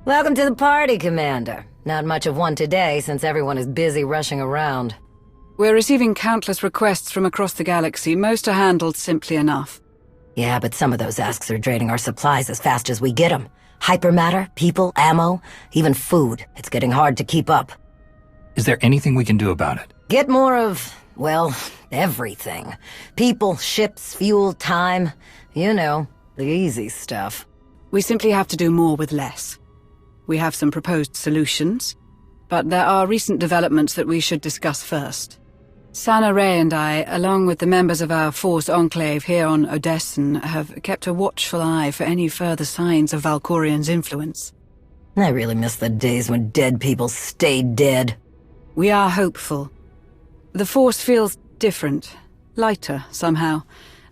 Welcome to the party, Commander. Not much of one today, since everyone is busy rushing around. We're receiving countless requests from across the galaxy. Most are handled simply enough. Yeah, but some of those asks are draining our supplies as fast as we get them. Hypermatter, people, ammo, even food. It's getting hard to keep up. Is there anything we can do about it? Get more of, well, everything. People, ships, fuel, time. You know, the easy stuff. We simply have to do more with less. We have some proposed solutions, but there are recent developments that we should discuss first. Sana Ray and I, along with the members of our Force Enclave here on Odessen, have kept a watchful eye for any further signs of Valkorian's influence. I really miss the days when dead people stayed dead. We are hopeful. The Force feels different, lighter somehow,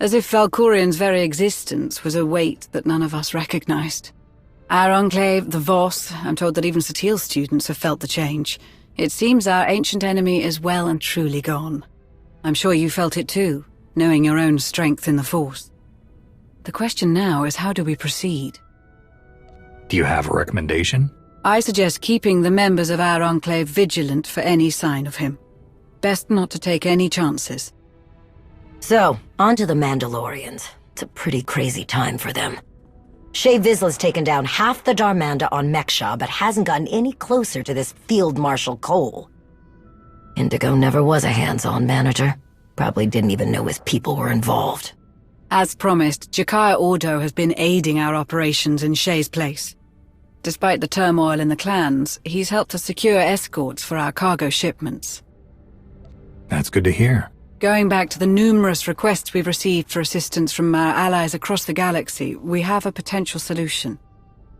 as if Valkorian's very existence was a weight that none of us recognized. Our Enclave, the Voss, I'm told that even Satil students have felt the change. It seems our ancient enemy is well and truly gone. I'm sure you felt it too, knowing your own strength in the Force. The question now is, how do we proceed? Do you have a recommendation? I suggest keeping the members of our Enclave vigilant for any sign of him. Best not to take any chances. So, on to the Mandalorians. It's a pretty crazy time for them. Shae Vizsla's taken down half the Darmanda on Mek-Sha, but hasn't gotten any closer to this Field Marshal Cole. Indigo never was a hands-on manager. Probably didn't even know his people were involved. As promised, Jakaya Ordo has been aiding our operations in Shae's place. Despite the turmoil in the clans, he's helped us secure escorts for our cargo shipments. That's good to hear. Going back to the numerous requests we've received for assistance from our allies across the galaxy, we have a potential solution.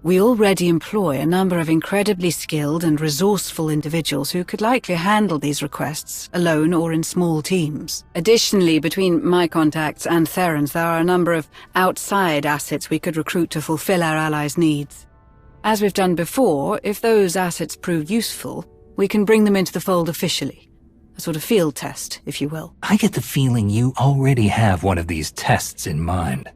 We already employ a number of incredibly skilled and resourceful individuals who could likely handle these requests, alone or in small teams. Additionally, between my contacts and Theron's, there are a number of outside assets we could recruit to fulfill our allies' needs. As we've done before, if those assets prove useful, we can bring them into the fold officially. A sort of field test, if you will. I get the feeling you already have one of these tests in mind.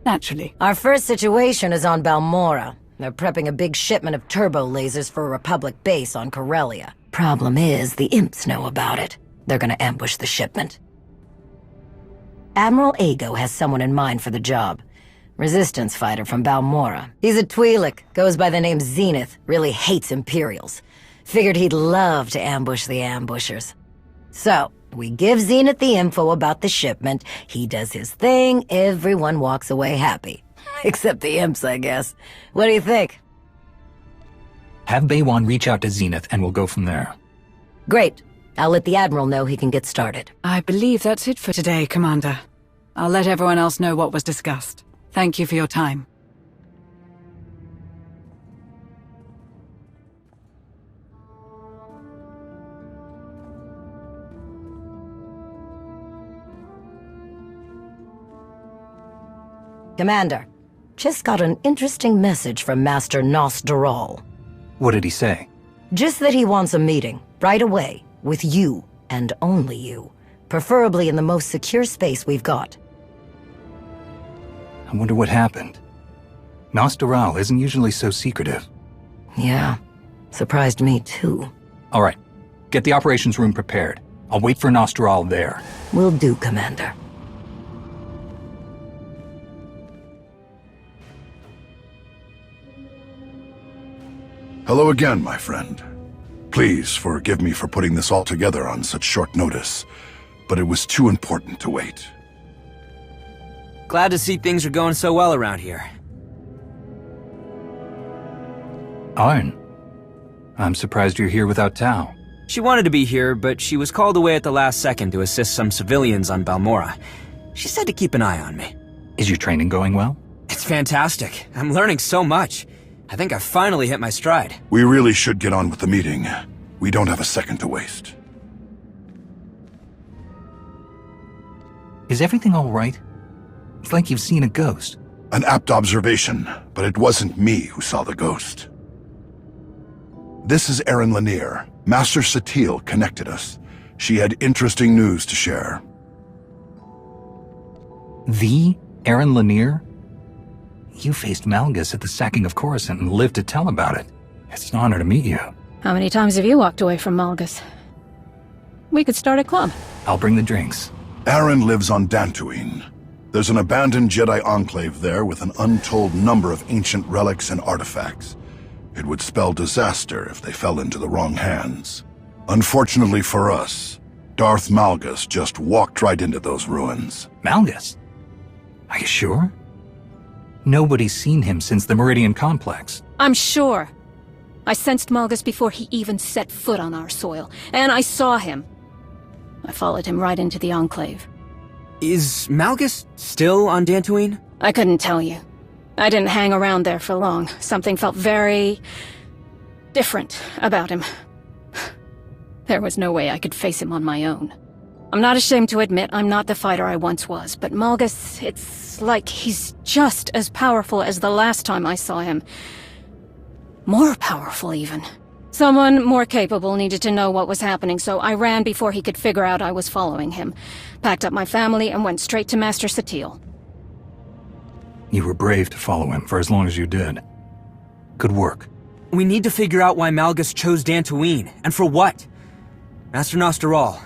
Naturally. Our first situation is on Balmorra. They're prepping a big shipment of turbo lasers for a Republic base on Corellia. Problem is, the imps know about it. They're gonna ambush the shipment. Admiral Ago has someone in mind for the job. Resistance fighter from Balmorra. He's a Twi'lek, goes by the name Zenith, really hates Imperials. Figured he'd love to ambush the ambushers. So, we give Zenith the info about the shipment, he does his thing, everyone walks away happy. Except the imps, I guess. What do you think? Have Baywan reach out to Zenith and we'll go from there. Great. I'll let the Admiral know he can get started. I believe that's it for today, Commander. I'll let everyone else know what was discussed. Thank you for your time. Commander, just got an interesting message from Master Nos Dural. What did he say? Just that he wants a meeting, right away, with you, and only you. Preferably in the most secure space we've got. I wonder what happened. Nos Dural isn't usually so secretive. Yeah, surprised me too. All right, get the operations room prepared. I'll wait for Nos Dural there. Will do, Commander. Hello again, my friend. Please forgive me for putting this all together on such short notice, but it was too important to wait. Glad to see things are going so well around here. Arn, I'm surprised you're here without Tau. She wanted to be here, but she was called away at the last second to assist some civilians on Balmorra. She said to keep an eye on me. Is your training going well? It's fantastic. I'm learning so much. I think I've finally hit my stride. We really should get on with the meeting. We don't have a second to waste. Is everything all right? It's like you've seen a ghost. An apt observation, but it wasn't me who saw the ghost. This is Erin Lanier. Master Satil connected us. She had interesting news to share. The Erin Lanier? You faced Malgus at the sacking of Coruscant and lived to tell about it. It's an honor to meet you. How many times have you walked away from Malgus? We could start a club. I'll bring the drinks. Aaron lives on Dantooine. There's an abandoned Jedi enclave there with an untold number of ancient relics and artifacts. It would spell disaster if they fell into the wrong hands. Unfortunately for us, Darth Malgus just walked right into those ruins. Malgus? Are you sure? Nobody's seen him since the Meridian Complex. I'm sure. I sensed Malgus before he even set foot on our soil, and I saw him. I followed him right into the Enclave. Is Malgus still on Dantooine? I couldn't tell you. I didn't hang around there for long. Something felt very different about him. There was no way I could face him on my own. I'm not ashamed to admit I'm not the fighter I once was, but Malgus, it's like he's just as powerful as the last time I saw him. More powerful, even. Someone more capable needed to know what was happening, so I ran before he could figure out I was following him. Packed up my family and went straight to Master Satele. You were brave to follow him for as long as you did. Good work. We need to figure out why Malgus chose Dantooine, and for what. Master Nostaral,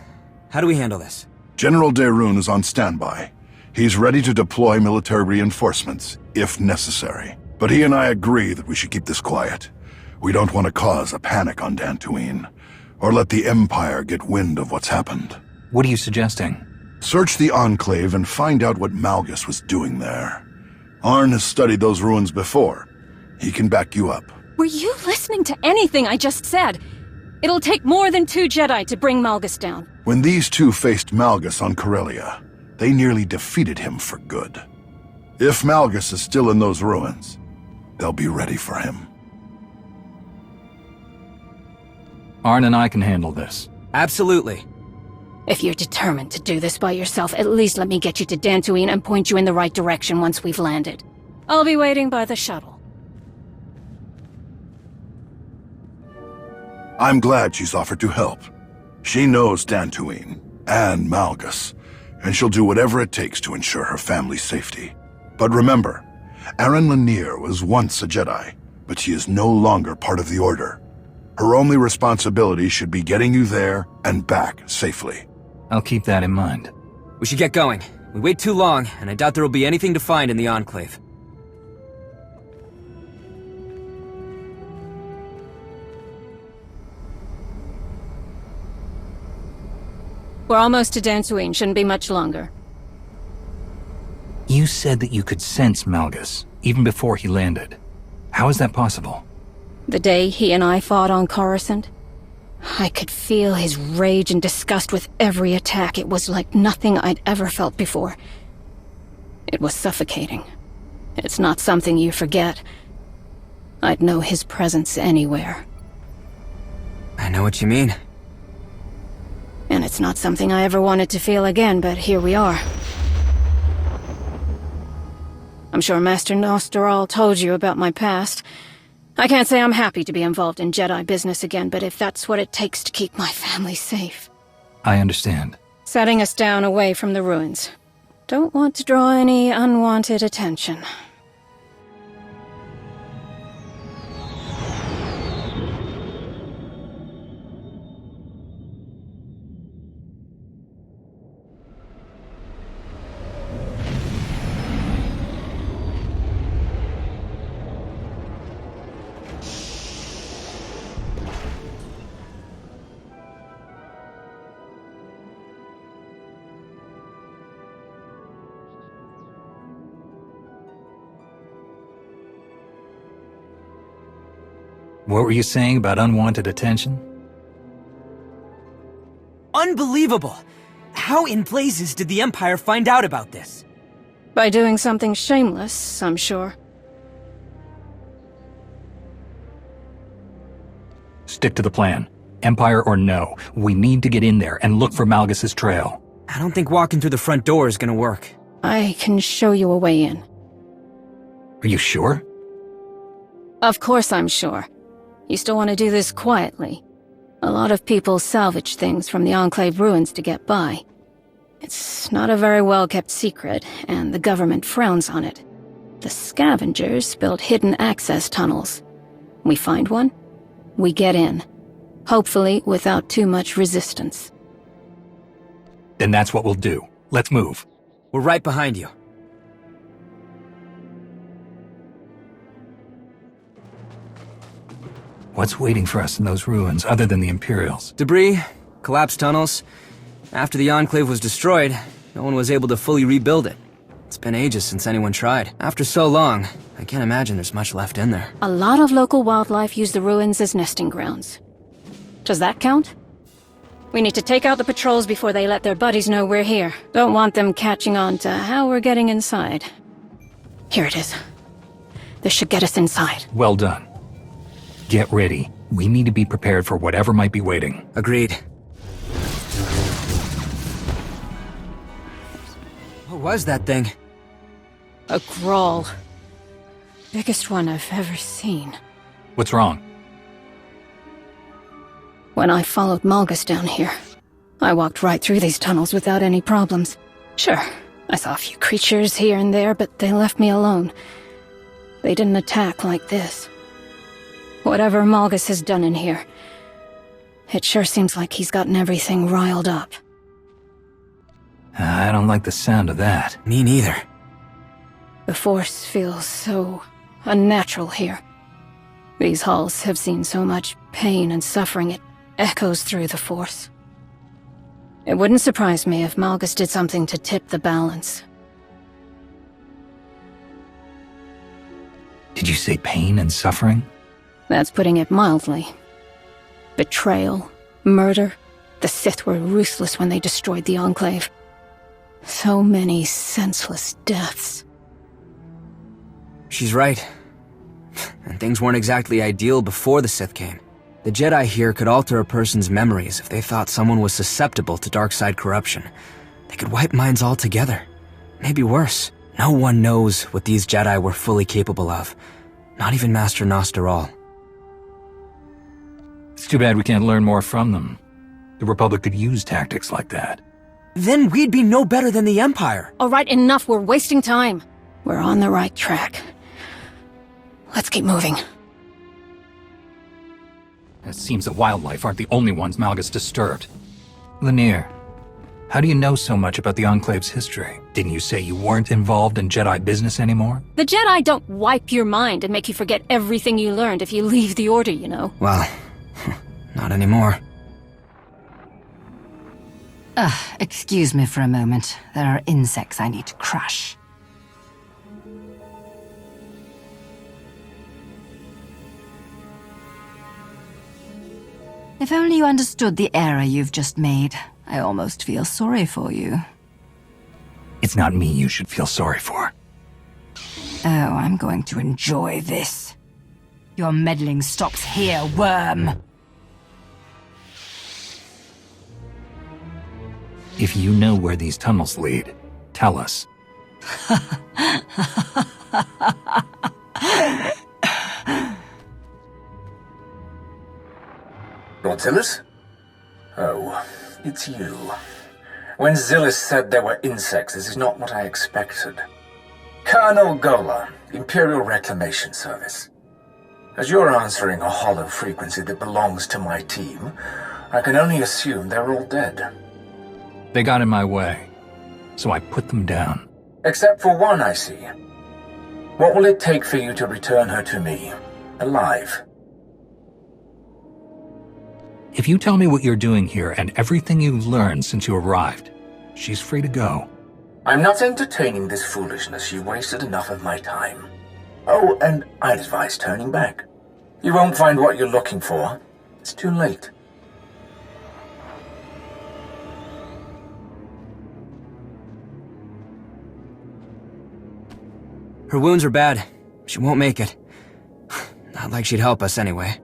how do we handle this? General Daerun is on standby. He's ready to deploy military reinforcements, if necessary. But he and I agree that we should keep this quiet. We don't want to cause a panic on Dantooine, or let the Empire get wind of what's happened. What are you suggesting? Search the Enclave and find out what Malgus was doing there. Arn has studied those ruins before. He can back you up. Were you listening to anything I just said? It'll take more than 2 Jedi to bring Malgus down. When these two faced Malgus on Corellia, they nearly defeated him for good. If Malgus is still in those ruins, they'll be ready for him. Arn and I can handle this. Absolutely. If you're determined to do this by yourself, at least let me get you to Dantooine and point you in the right direction once we've landed. I'll be waiting by the shuttle. I'm glad she's offered to help. She knows Dantooine and Malgus, and she'll do whatever it takes to ensure her family's safety. But remember, Aaron Lanier was once a Jedi, but she is no longer part of the Order. Her only responsibility should be getting you there and back safely. I'll keep that in mind. We should get going. We wait too long, and I doubt there will be anything to find in the Enclave. We're almost to Dantooine, shouldn't be much longer. You said that you could sense Malgus, even before he landed. How is that possible? The day he and I fought on Coruscant, I could feel his rage and disgust with every attack. It was like nothing I'd ever felt before. It was suffocating. It's not something you forget. I'd know his presence anywhere. I know what you mean. And it's not something I ever wanted to feel again, but here we are. I'm sure Master Nostaral told you about my past. I can't say I'm happy to be involved in Jedi business again, but if that's what it takes to keep my family safe. I understand. Setting us down away from the ruins. Don't want to draw any unwanted attention. What were you saying about unwanted attention? Unbelievable! How in blazes did the Empire find out about this? By doing something shameless, I'm sure. Stick to the plan. Empire or no, we need to get in there and look for Malgus's trail. I don't think walking through the front door is gonna work. I can show you a way in. Are you sure? Of course I'm sure. You still want to do this quietly. A lot of people salvage things from the Enclave ruins to get by. It's not a very well-kept secret, and the government frowns on it. The scavengers build hidden access tunnels. We find one, we get in. Hopefully without too much resistance. Then that's what we'll do. Let's move. We're right behind you. What's waiting for us in those ruins other than the Imperials? Debris, collapsed tunnels. After the Enclave was destroyed, no one was able to fully rebuild it. It's been ages since anyone tried. After so long, I can't imagine there's much left in there. A lot of local wildlife use the ruins as nesting grounds. Does that count? We need to take out the patrols before they let their buddies know we're here. Don't want them catching on to how we're getting inside. Here it is. This should get us inside. Well done. Get ready. We need to be prepared for whatever might be waiting. Agreed. What was that thing? A Grawl. Biggest one I've ever seen. What's wrong? When I followed Malgus down here, I walked right through these tunnels without any problems. Sure, I saw a few creatures here and there, but they left me alone. They didn't attack like this. Whatever Malgus has done in here, it sure seems like he's gotten everything riled up. I don't like the sound of that. Me neither. The Force feels so unnatural here. These halls have seen so much pain and suffering, it echoes through the Force. It wouldn't surprise me if Malgus did something to tip the balance. Did you say pain and suffering? That's putting it mildly. Betrayal, murder. The Sith were ruthless when they destroyed the Enclave. So many senseless deaths. She's right. And things weren't exactly ideal before the Sith came. The Jedi here could alter a person's memories if they thought someone was susceptible to dark side corruption. They could wipe minds altogether. Maybe worse. No one knows what these Jedi were fully capable of. Not even Master Nostaral. It's too bad we can't learn more from them. The Republic could use tactics like that. Then we'd be no better than the Empire. All right, enough. We're wasting time. We're on the right track. Let's keep moving. It seems that wildlife aren't the only ones Malgus disturbed. Lanier, how do you know so much about the Enclave's history? Didn't you say you weren't involved in Jedi business anymore? The Jedi don't wipe your mind and make you forget everything you learned if you leave the Order, you know. Well, not anymore. Excuse me for a moment. There are insects I need to crush. If only you understood the error you've just made. I almost feel sorry for you. It's not me you should feel sorry for. Oh, I'm going to enjoy this. Your meddling stops here, worm. If you know where these tunnels lead, tell us. Lord Zillus? Oh, it's you. When Zillus said there were insects, this is not what I expected. Colonel Gola, Imperial Reclamation Service. As you're answering a hollow frequency that belongs to my team, I can only assume they're all dead. They got in my way, so I put them down. Except for one, I see. What will it take for you to return her to me, alive? If you tell me what you're doing here and everything you've learned since you arrived, she's free to go. I'm not entertaining this foolishness. You wasted enough of my time. Oh, and I'd advise turning back. You won't find what you're looking for. It's too late. Her wounds are bad. She won't make it. Not like she'd help us anyway.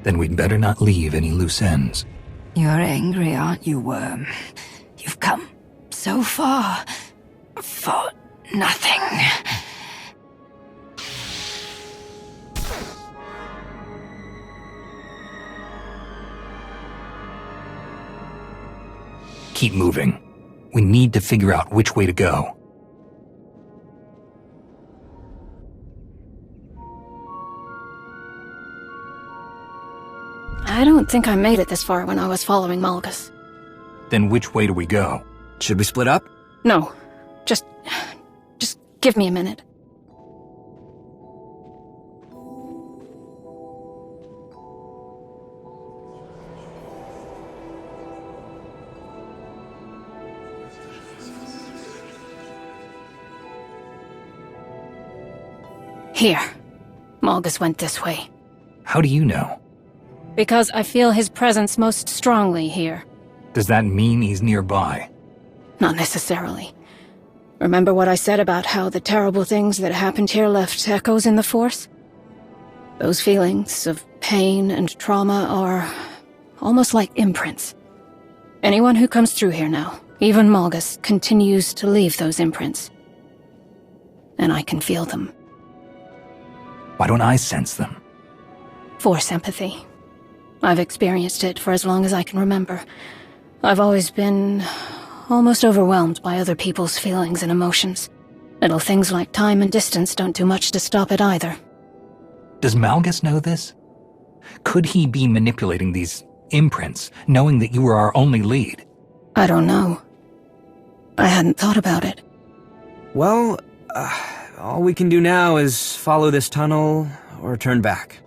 Then we'd better not leave any loose ends. You're angry, aren't you, worm? You've come so far for nothing. Keep moving. We need to figure out which way to go. I don't think I made it this far when I was following Malgus. Then which way do we go? Should we split up? No. Just give me a minute. Here. Malgus went this way. How do you know? Because I feel his presence most strongly here. Does that mean he's nearby? Not necessarily. Remember what I said about how the terrible things that happened here left echoes in the Force? Those feelings of pain and trauma are almost like imprints. Anyone who comes through here now, even Malgus, continues to leave those imprints. And I can feel them. Why don't I sense them? Force empathy. I've experienced it for as long as I can remember. I've always been almost overwhelmed by other people's feelings and emotions. Little things like time and distance don't do much to stop it either. Does Malgus know this? Could he be manipulating these imprints, knowing that you were our only lead? I don't know. I hadn't thought about it. Well, all we can do now is follow this tunnel or turn back.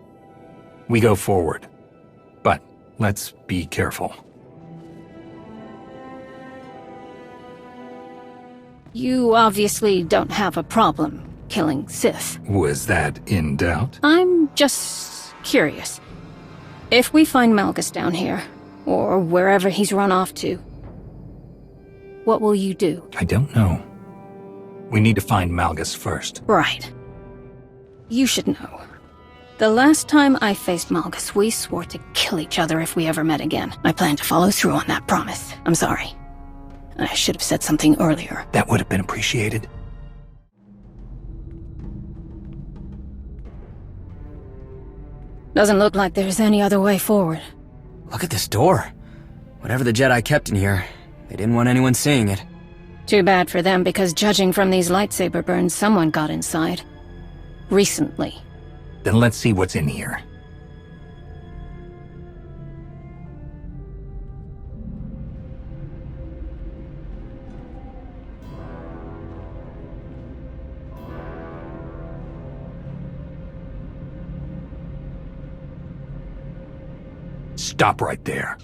We go forward. But let's be careful. You obviously don't have a problem killing Sith. Was that in doubt? I'm just curious. If we find Malgus down here, or wherever he's run off to, what will you do? I don't know. We need to find Malgus first. Right. You should know. The last time I faced Malgus, we swore to kill each other if we ever met again. I plan to follow through on that promise. I'm sorry. I should have said something earlier. That would have been appreciated. Doesn't look like there's any other way forward. Look at this door. Whatever the Jedi kept in here, they didn't want anyone seeing it. Too bad for them, because judging from these lightsaber burns, someone got inside. Recently. Then let's see what's in here. Stop right there.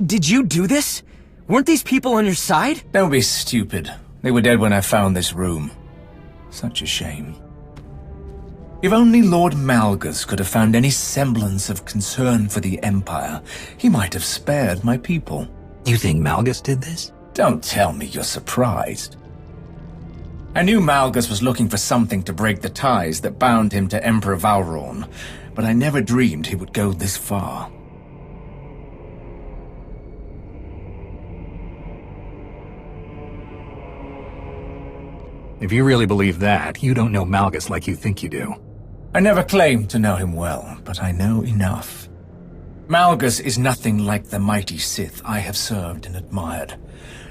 Did you do this? Weren't these people on your side? Don't be stupid. They were dead when I found this room. Such a shame. If only Lord Malgus could have found any semblance of concern for the Empire, he might have spared my people. You think Malgus did this? Don't tell me you're surprised. I knew Malgus was looking for something to break the ties that bound him to Emperor Valron, but I never dreamed he would go this far. If you really believe that, you don't know Malgus like you think you do. I never claimed to know him well, but I know enough. Malgus is nothing like the mighty Sith I have served and admired.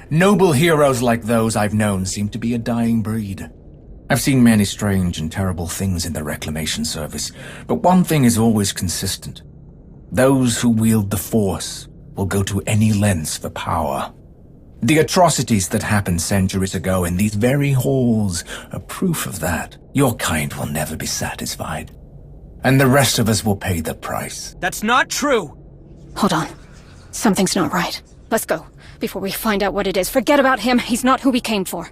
Noble heroes like those I've known seem to be a dying breed. I've seen many strange and terrible things in the Reclamation Service, but one thing is always consistent. Those who wield the Force will go to any lengths for power. The atrocities that happened centuries ago in these very halls are proof of that. Your kind will never be satisfied. And the rest of us will pay the price. That's not true! Hold on. Something's not right. Let's go, before we find out what it is. Forget about him. He's not who we came for.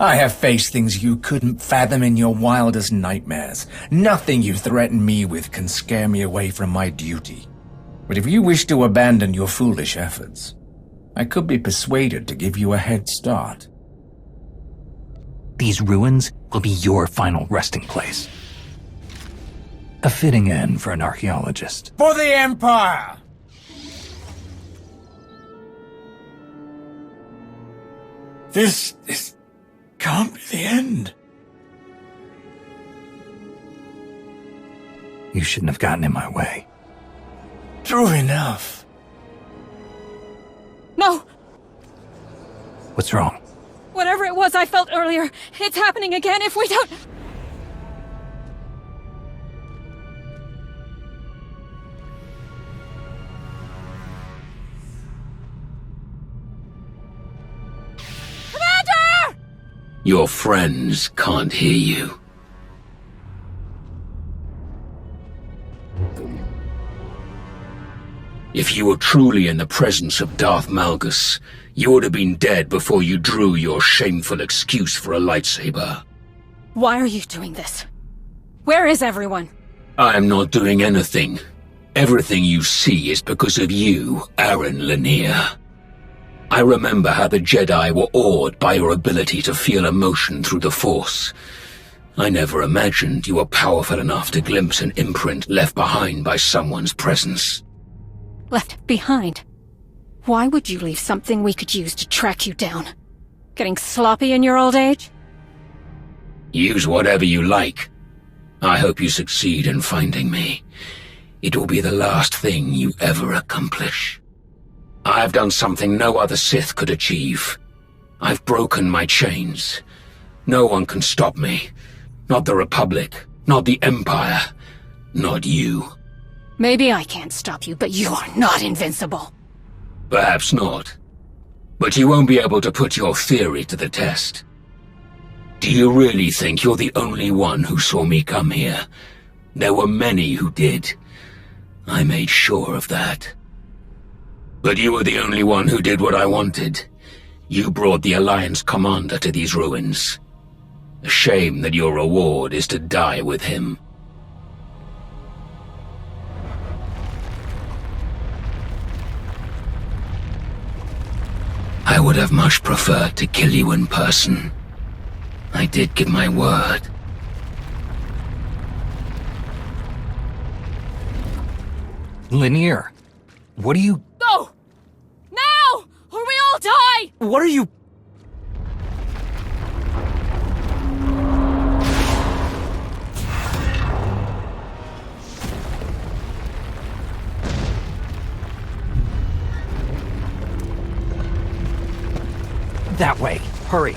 I have faced things you couldn't fathom in your wildest nightmares. Nothing you threaten me with can scare me away from my duty. But if you wish to abandon your foolish efforts, I could be persuaded to give you a head start. These ruins will be your final resting place. A fitting end for an archaeologist. For the Empire! This can't be the end. You shouldn't have gotten in my way. True enough. No! What's wrong? Whatever it was I felt earlier, it's happening again if we don't... Your friends can't hear you. If you were truly in the presence of Darth Malgus, you would have been dead before you drew your shameful excuse for a lightsaber. Why are you doing this? Where is everyone? I am not doing anything. Everything you see is because of you, Aaron Lanier. I remember how the Jedi were awed by your ability to feel emotion through the Force. I never imagined you were powerful enough to glimpse an imprint left behind by someone's presence. Left behind? Why would you leave something we could use to track you down? Getting sloppy in your old age? Use whatever you like. I hope you succeed in finding me. It will be the last thing you ever accomplish. I've done something no other Sith could achieve. I've broken my chains. No one can stop me. Not the Republic, not the Empire, not you. Maybe I can't stop you, but you are not invincible. Perhaps not. But you won't be able to put your theory to the test. Do you really think you're the only one who saw me come here? There were many who did. I made sure of that. But you were the only one who did what I wanted. You brought the Alliance commander to these ruins. A shame that your reward is to die with him. I would have much preferred to kill you in person. I did give my word. Lanier, what are you... Go! Now! Or we all die! What are you... That way. Hurry.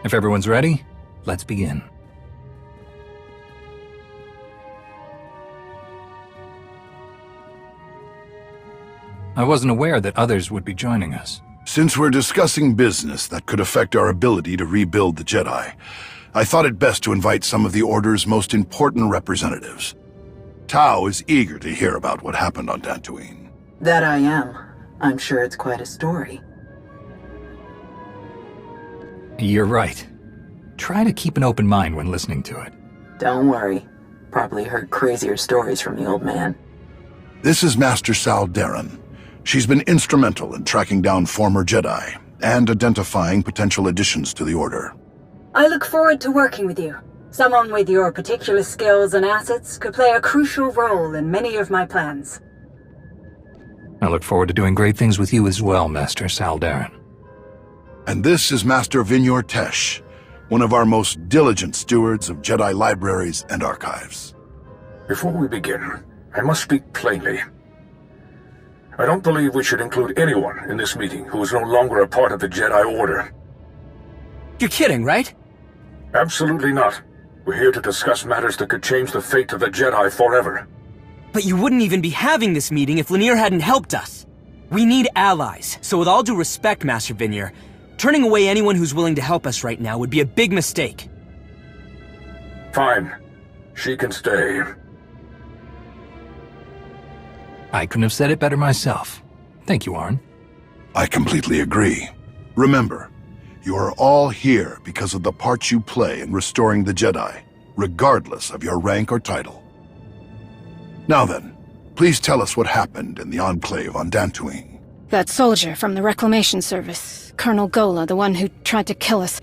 If everyone's ready, let's begin. I wasn't aware that others would be joining us. Since we're discussing business that could affect our ability to rebuild the Jedi, I thought it best to invite some of the Order's most important representatives. Tao is eager to hear about what happened on Dantooine. That I am. I'm sure it's quite a story. You're right. Try to keep an open mind when listening to it. Don't worry. Probably heard crazier stories from the old man. This is Master Sal Daren. She's been instrumental in tracking down former Jedi and identifying potential additions to the Order. I look forward to working with you. Someone with your particular skills and assets could play a crucial role in many of my plans. I look forward to doing great things with you as well, Master Sal Daren. And this is Master Vinyor Tesh, one of our most diligent stewards of Jedi libraries and archives. Before we begin, I must speak plainly. I don't believe we should include anyone in this meeting who is no longer a part of the Jedi Order. You're kidding, right? Absolutely not. We're here to discuss matters that could change the fate of the Jedi forever. But you wouldn't even be having this meeting if Lanier hadn't helped us. We need allies, so with all due respect, Master Vinyor, turning away anyone who's willing to help us right now would be a big mistake. Fine. She can stay. I couldn't have said it better myself. Thank you, Arn. I completely agree. Remember, you are all here because of the part you play in restoring the Jedi, regardless of your rank or title. Now then, please tell us what happened in the Enclave on Dantooine. That soldier from the Reclamation Service, Colonel Gola, the one who tried to kill us.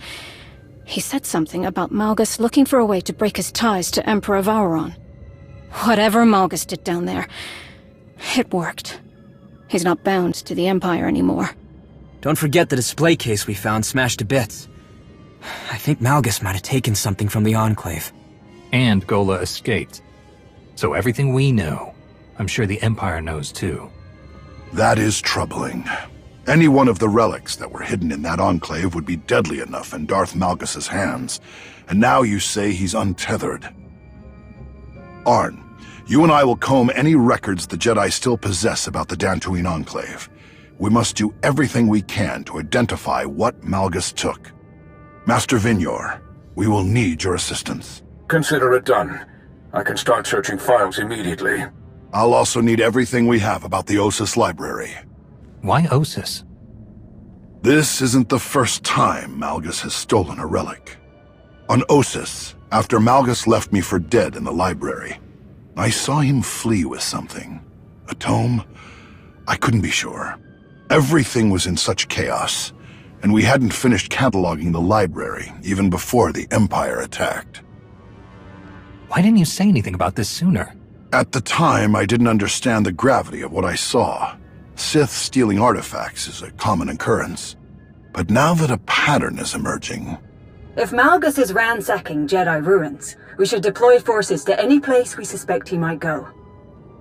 He said something about Malgus looking for a way to break his ties to Emperor Vauron. Whatever Malgus did down there, it worked. He's not bound to the Empire anymore. Don't forget the display case we found smashed to bits. I think Malgus might have taken something from the Enclave. And Gola escaped. So everything we know, I'm sure the Empire knows too. That is troubling. Any one of the relics that were hidden in that Enclave would be deadly enough in Darth Malgus's hands, and now you say he's untethered. Arn, you and I will comb any records the Jedi still possess about the Dantooine Enclave. We must do everything we can to identify what Malgus took. Master Vignor, we will need your assistance. Consider it done. I can start searching files immediately. I'll also need everything we have about the Ossus Library. Why Ossus? This isn't the first time Malgus has stolen a relic. On Ossus, after Malgus left me for dead in the library, I saw him flee with something. A tome? I couldn't be sure. Everything was in such chaos, and we hadn't finished cataloging the library even before the Empire attacked. Why didn't you say anything about this sooner? At the time, I didn't understand the gravity of what I saw. Sith stealing artifacts is a common occurrence. But now that a pattern is emerging... If Malgus is ransacking Jedi ruins, we should deploy forces to any place we suspect he might go.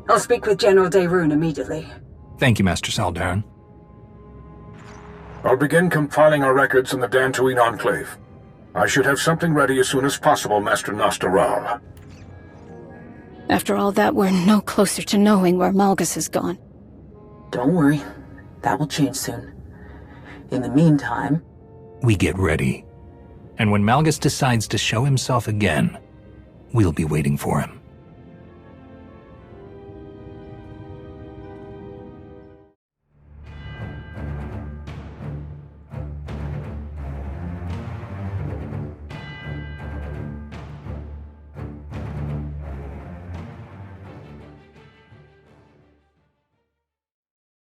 I'll speak with General Daerun immediately. Thank you, Master Saldarin. I'll begin compiling our records in the Dantooine Enclave. I should have something ready as soon as possible, Master Nostaral. After all that, we're no closer to knowing where Malgus has gone. Don't worry. That will change soon. In the meantime... We get ready. And when Malgus decides to show himself again, we'll be waiting for him.